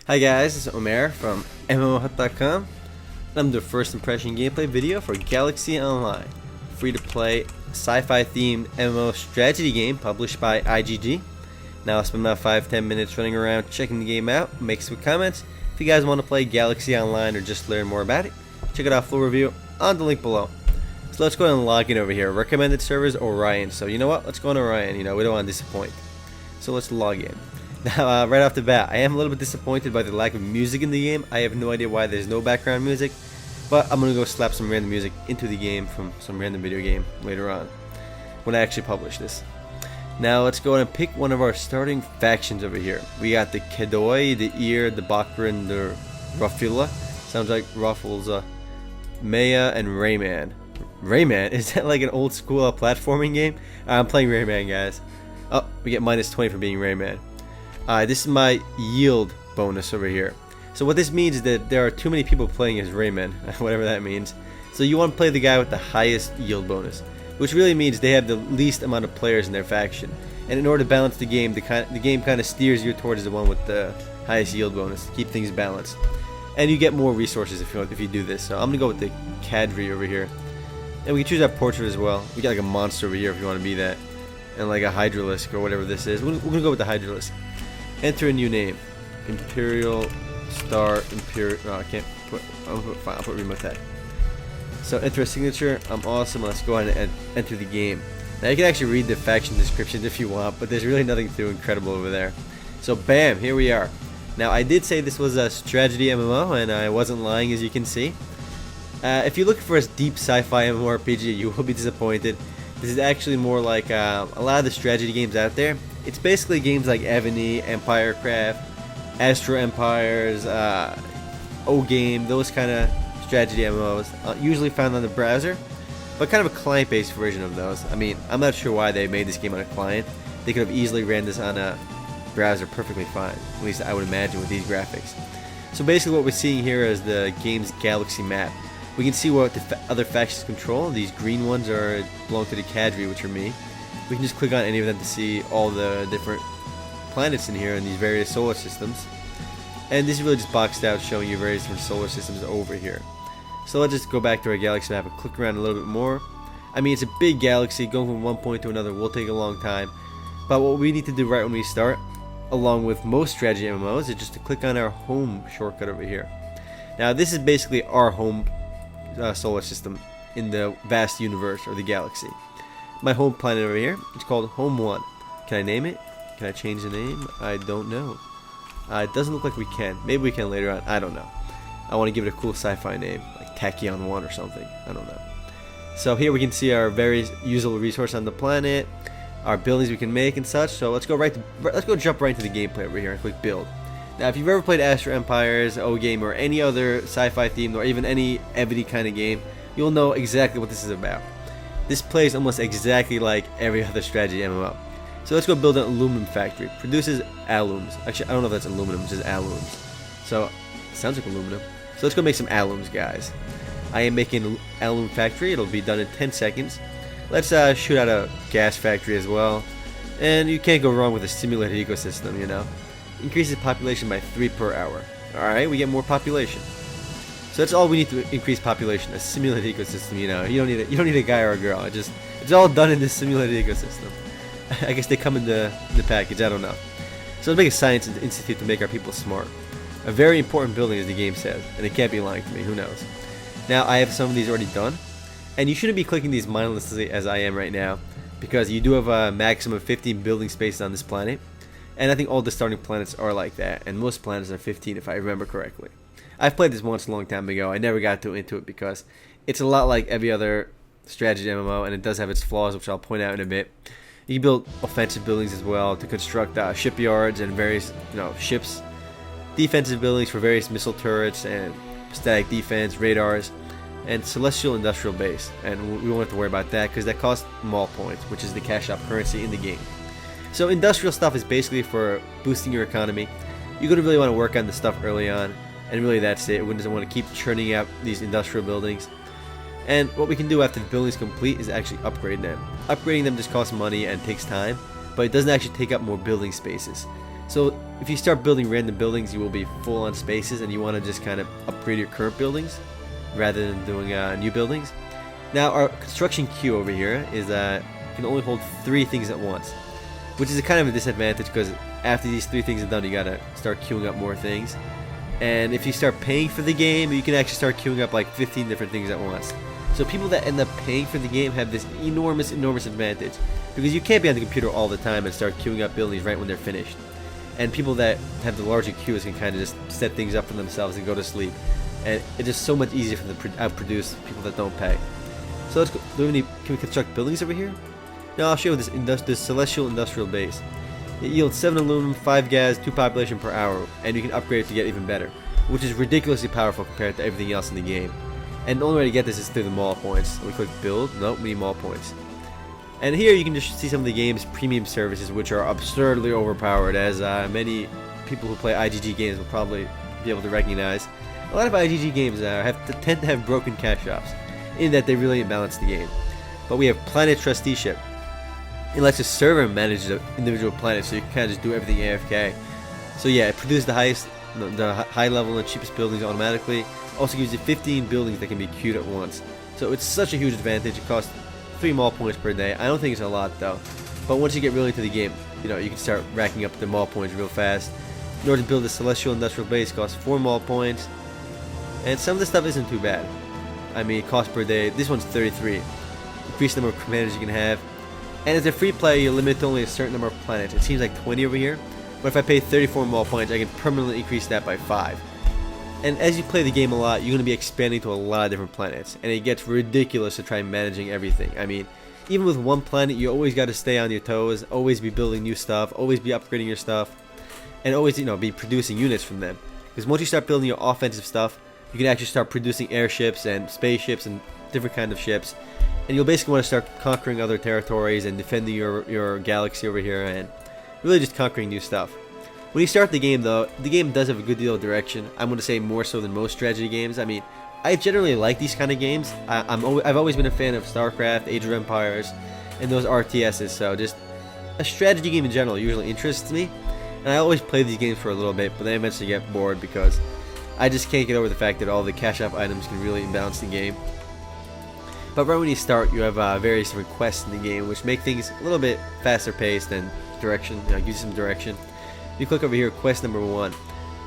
Hi guys, this is Omer from MMOHut.com, and I'm the first impression gameplay video for Galaxy Online, free to play sci-fi themed MMO strategy game published by IGG. Now I'll spend about 5-10 minutes running around checking the game out, make some comments. If you guys want to play Galaxy Online or just learn more about it, check out our full review on the link below. So let's go ahead and log in over here. Recommended servers Orion. So you know what? Let's go on Orion. We don't want to disappoint. So let's log in. Now, right off the bat, I am a little bit disappointed by the lack of music in the game. I have no idea why there's no background music, but I'm going to go slap some random music into the game from some random video game later on, when I actually publish this. Now, let's go ahead and pick one of our starting factions over here. We got the Kedoi, the Ear, the Bakran, the Ruffula. Sounds like Ruffles, Maya, and Rayman. Rayman? Is that like an old school platforming game? I'm playing Rayman, guys. Oh, we get minus 20 for being Rayman. This is my yield bonus over here. So what this means is that there are too many people playing as Rayman, whatever that means. So you want to play the guy with the highest yield bonus, which really means they have the least amount of players in their faction. And in order to balance the game, the game kind of steers you towards the one with the highest yield bonus to keep things balanced. And you get more resources if you do this. So I'm gonna go with the Cadre over here, and we can choose our portrait as well. We got like a monster over here if you want to be that, and like a Hydralisk or whatever this is. We're gonna go with the Hydralisk. Enter a new name. Imperial Star Imperial. No, I can't put. Fine, I'll put remote tag. So enter a signature. I'm awesome. Let's go ahead and enter the game. Now you can actually read the faction description if you want, but there's really nothing too incredible over there. So bam, here we are. Now I did say this was a strategy MMO, and I wasn't lying, as you can see. If you're looking for a deep sci-fi MMORPG, you will be disappointed. This is actually more like a lot of the strategy games out there. It's basically games like Evany, Empirecraft, Astro Empires, O-Game, those kind of strategy MMOs, usually found on the browser, but kind of a client-based version of those. I mean, I'm not sure why they made this game on a client. They could have easily ran this on a browser perfectly fine, at least I would imagine with these graphics. So basically what we're seeing here is the game's galaxy map. We can see what the other factions control. These green ones belong to the Cadre, which are me. We can just click on any of them to see all the different planets in here in these various solar systems. And this is really just boxed out, showing you various different solar systems over here. So let's just go back to our galaxy map and click around a little bit more. I mean, it's a big galaxy. Going from one point to another will take a long time. But what we need to do right when we start, along with most strategy MMOs, is just to click on our home shortcut over here. Now, this is basically our home solar system in the vast universe or the galaxy. My home planet over here, it's called Home 1. Can I name it? Can I change the name? I don't know. It doesn't look like we can. Maybe we can later on. I don't know. I want to give it a cool sci-fi name, like Tachyon 1 or something. I don't know. So here we can see our various usable resources on the planet, our buildings we can make and such. So let's go jump right into the gameplay over here and click build. Now, if you've ever played Astro Empires, O-Game, or any other sci-fi themed or even any Evany kind of game, you'll know exactly what this is about. This plays almost exactly like every other strategy MMO. So let's go build an aluminum factory. Produces alums. Actually, I don't know if that's aluminum, it's just alums. So, it sounds like aluminum. So let's go make some alums, guys. I am making an alum factory. It'll be done in 10 seconds. Let's shoot out a gas factory as well. And you can't go wrong with a simulated ecosystem, you know. Increases population by 3 per hour. Alright, we get more population. So that's all we need to increase population, a simulated ecosystem, you know. You don't need a guy or a girl. It's all done in this simulated ecosystem. I guess they come in the package, I don't know. So let's make a science institute to make our people smart. A very important building, as the game says, and it can't be lying to me, who knows. Now I have some of these already done, and you shouldn't be clicking these mindlessly as I am right now, because you do have a maximum of 15 building spaces on this planet, and I think all the starting planets are like that, and most planets are 15 if I remember correctly. I've played this once a long time ago. I never got into it because it's a lot like every other strategy MMO, and it does have its flaws, which I'll point out in a bit. You can build offensive buildings as well to construct shipyards and various ships. Defensive buildings for various missile turrets and static defense, radars, and celestial industrial base. And we won't have to worry about that because that costs mall points, which is the cash out currency in the game. So industrial stuff is basically for boosting your economy. You're going to really want to work on the stuff early on. And really that's it. We just want to keep churning out these industrial buildings. And what we can do after the building's complete is actually upgrade them. Upgrading them just costs money and takes time, but it doesn't actually take up more building spaces. So if you start building random buildings, you will be full on spaces, and you want to just kind of upgrade your current buildings rather than doing new buildings. Now our construction queue over here is can only hold 3 things at once, which is a kind of a disadvantage because after these 3 things are done, you gotta start queuing up more things. And if you start paying for the game, you can actually start queuing up like 15 different things at once. So people that end up paying for the game have this enormous advantage, because you can't be on the computer all the time and start queuing up buildings right when they're finished. And people that have the larger queues can kind of just set things up for themselves and go to sleep. And it's just so much easier for them to outproduce people that don't pay. So let's go. Can we construct buildings over here? Now I'll show you this celestial industrial base. It yields 7 aluminum, 5 gas, 2 population per hour, and you can upgrade it to get even better, which is ridiculously powerful compared to everything else in the game. And the only way to get this is through the mall points. So we click build. Nope, we need mall points. And here you can just see some of the game's premium services, which are absurdly overpowered, as many people who play IGG games will probably be able to recognize. A lot of IGG games tend to have broken cash shops, in that they really imbalance the game. But we have Planet Trusteeship. It lets the server manage the individual planets, so you can kind of just do everything AFK. So yeah, it produces the high level and cheapest buildings automatically. Also gives you 15 buildings that can be queued at once. So it's such a huge advantage. It costs 3 mall points per day. I don't think it's a lot though. But once you get really into the game, you can start racking up the mall points real fast. In order to build a celestial industrial base, it costs 4 mall points. And some of the stuff isn't too bad. I mean, cost per day. This one's 33. Increase the number of commanders you can have. And as a free player, you're limited to only a certain number of planets. It seems like 20 over here. But if I pay 34 mall points, I can permanently increase that by 5. And as you play the game a lot, you're going to be expanding to a lot of different planets. And it gets ridiculous to try managing everything. I mean, even with one planet, you always got to stay on your toes. Always be building new stuff. Always be upgrading your stuff. And always, be producing units from them. Because once you start building your offensive stuff, you can actually start producing airships and spaceships and different kind of ships. And you'll basically want to start conquering other territories and defending your galaxy over here and really just conquering new stuff. When you start the game though, the game does have a good deal of direction. I'm going to say more so than most strategy games. I mean, I generally like these kind of games. I've always been a fan of StarCraft, Age of Empires, and those RTSs, so just a strategy game in general usually interests me. And I always play these games for a little bit, but then I eventually get bored because I just can't get over the fact that all the cash up items can really imbalance the game. But right when you start, you have various different quests in the game, which make things a little bit faster paced and direction, give you some direction. You click over here, quest number 1.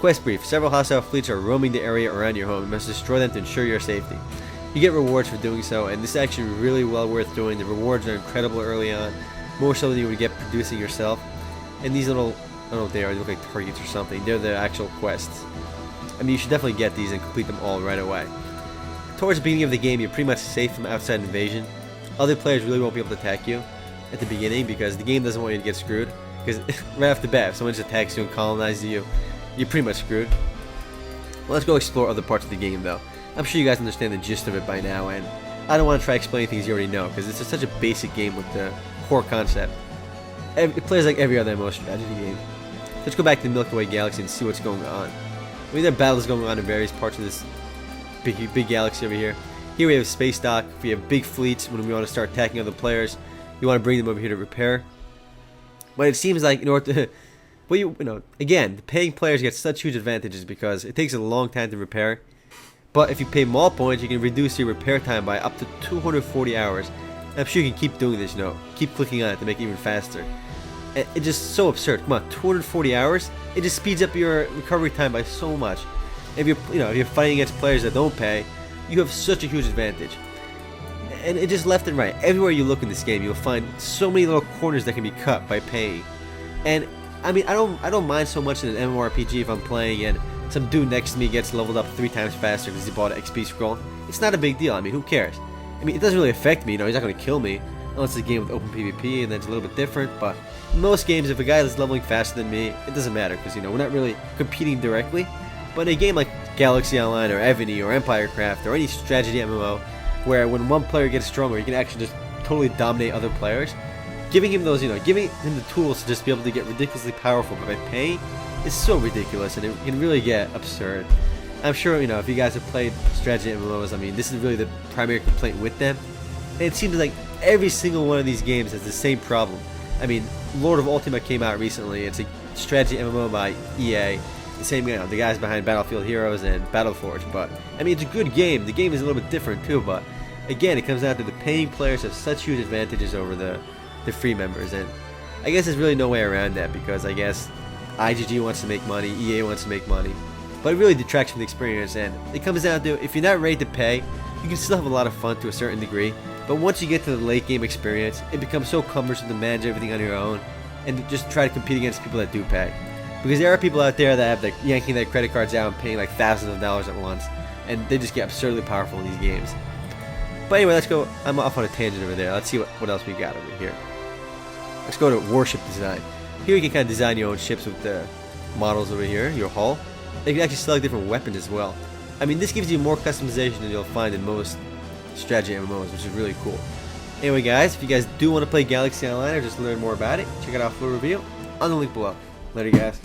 Quest brief. Several hostile fleets are roaming the area around your home. You must destroy them to ensure your safety. You get rewards for doing so, and this is actually really well worth doing. The rewards are incredible early on, more so than you would get producing yourself. And these little, I don't know what they are, they look like targets or something. They're the actual quests. I mean, you should definitely get these and complete them all right away. Towards the beginning of the game, you're pretty much safe from outside invasion. Other players really won't be able to attack you at the beginning because the game doesn't want you to get screwed. Because right off the bat, if someone just attacks you and colonizes you, you're pretty much screwed. Well, let's go explore other parts of the game though. I'm sure you guys understand the gist of it by now, and I don't want to try explaining things you already know because it's just such a basic game with the core concept. It plays like every other MMO strategy game. Let's go back to the Milky Way galaxy and see what's going on. I mean, there are battles going on in various parts of this big galaxy over here. Here we have space dock. We have big fleets when we want to start attacking other players. You want to bring them over here to repair. But it seems like in order to, well, again, the paying players get such huge advantages because it takes a long time to repair. But if you pay mall points, you can reduce your repair time by up to 240 hours. And I'm sure you can keep doing this, keep clicking on it to make it even faster. And it's just so absurd. Come on, 240 hours? It just speeds up your recovery time by so much. If you're fighting against players that don't pay, you have such a huge advantage. And it just left and right. Everywhere you look in this game, you'll find so many little corners that can be cut by paying. And I mean, I don't mind so much in an MMORPG if I'm playing and some dude next to me gets leveled up 3 times faster because he bought an XP scroll. It's not a big deal. I mean, who cares? I mean, it doesn't really affect me. He's not going to kill me unless it's a game with open PvP, and that's a little bit different. But in most games, if a guy is leveling faster than me, it doesn't matter because we're not really competing directly. But in a game like Galaxy Online or Evany or Empirecraft or any strategy MMO, where when one player gets stronger, you can actually just totally dominate other players. Giving him those, giving him the tools to just be able to get ridiculously powerful by paying is so ridiculous, and it can really get absurd. I'm sure, if you guys have played strategy MMOs, I mean, this is really the primary complaint with them. And it seems like every single one of these games has the same problem. I mean, Lord of Ultima came out recently. It's a strategy MMO by EA. The same, the guys behind Battlefield Heroes and Battleforge. But I mean, it's a good game. The game is a little bit different too. But again, it comes down to the paying players have such huge advantages over the free members, and I guess there's really no way around that, because I guess IGG wants to make money, EA wants to make money, but it really detracts from the experience. And it comes down to, if you're not ready to pay, you can still have a lot of fun to a certain degree, but once you get to the late game experience, it becomes so cumbersome to manage everything on your own and to just try to compete against people that do pay. Because there are people out there that have like yanking their credit cards out and paying like thousands of dollars at once, and they just get absurdly powerful in these games. But anyway, let's go. I'm off on a tangent over there. Let's see what else we got over here. Let's go to warship design. Here you can kind of design your own ships with the models over here, your hull. You can actually select different weapons as well. I mean, this gives you more customization than you'll find in most strategy MMOs, which is really cool. Anyway guys, if you guys do want to play Galaxy Online or just learn more about it, check out our full review on the link below. Later guys.